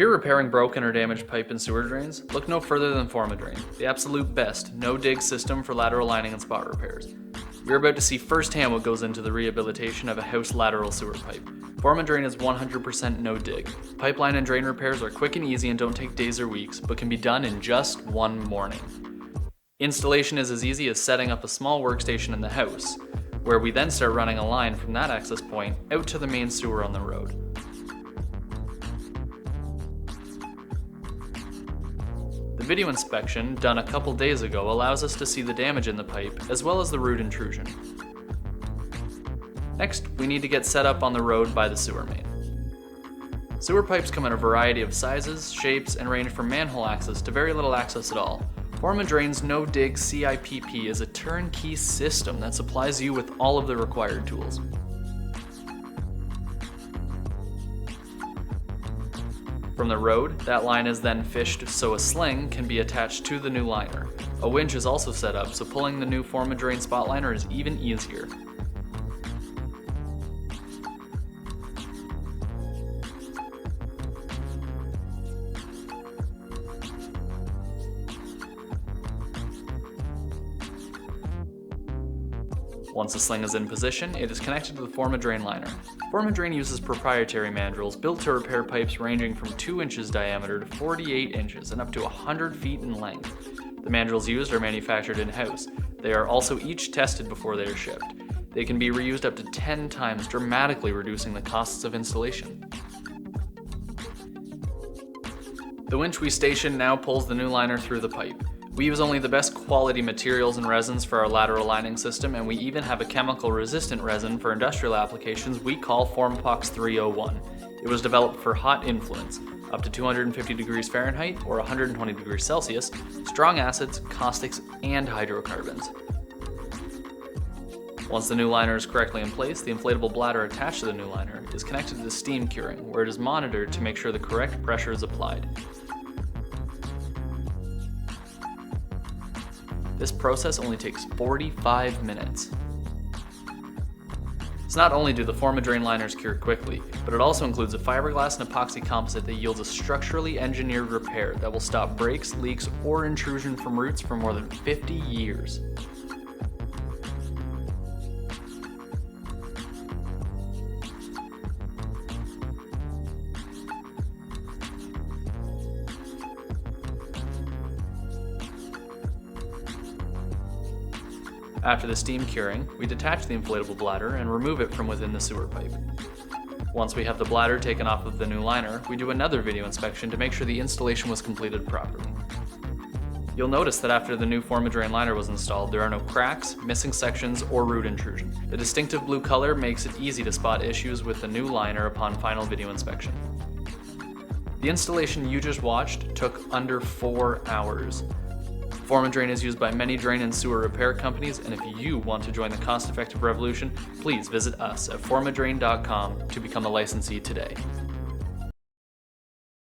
you're repairing broken or damaged pipe and sewer drains, look no further than Formadrain, the absolute best no-dig system for lateral lining and spot repairs. You're about to see firsthand what goes into the rehabilitation of a house lateral sewer pipe. Formadrain is 100% no-dig. Pipeline and drain repairs are quick and easy and don't take days or weeks, but can be done in just one morning. Installation is as easy as setting up a small workstation in the house, where we then start running a line from that access point out to the main sewer on the road. The video inspection, done a couple days ago, allows us to see the damage in the pipe, as well as the root intrusion. Next, we need to get set up on the road by the sewer main. Sewer pipes come in a variety of sizes, shapes, and range from manhole access to very little access at all. Formadrain's no-dig CIPP is a turnkey system that supplies you with all of the required tools. From the road, that line is then fished so a sling can be attached to the new liner. A winch is also set up so pulling the new Formadrain spot liner is even easier. Once the sling is in position, it is connected to the Formadrain liner. Formadrain uses proprietary mandrels built to repair pipes ranging from 2 inches diameter to 48 inches and up to 100 feet in length. The mandrels used are manufactured in-house. They are also each tested before they are shipped. They can be reused up to 10 times, dramatically reducing the costs of installation. The winch we station now pulls the new liner through the pipe. We use only the best quality materials and resins for our lateral lining system, and we even have a chemical resistant resin for industrial applications we call Formapox 301. It was developed for hot influence, up to 250 degrees Fahrenheit or 120 degrees Celsius, strong acids, caustics, and hydrocarbons. Once the new liner is correctly in place, the inflatable bladder attached to the new liner is connected to the steam curing, where it is monitored to make sure the correct pressure is applied. This process only takes 45 minutes. So not only do the Formadrain liners cure quickly, but it also includes a fiberglass and epoxy composite that yields a structurally engineered repair that will stop breaks, leaks, or intrusion from roots for more than 50 years. After the steam curing, we detach the inflatable bladder and remove it from within the sewer pipe. Once we have the bladder taken off of the new liner, we do another video inspection to make sure the installation was completed properly. You'll notice that after the new Formadrain liner was installed, there are no cracks, missing sections, or root intrusion. The distinctive blue color makes it easy to spot issues with the new liner upon final video inspection. The installation you just watched took under 4 hours. Formadrain is used by many drain and sewer repair companies, and if you want to join the cost-effective revolution, please visit us at formadrain.com to become a licensee today.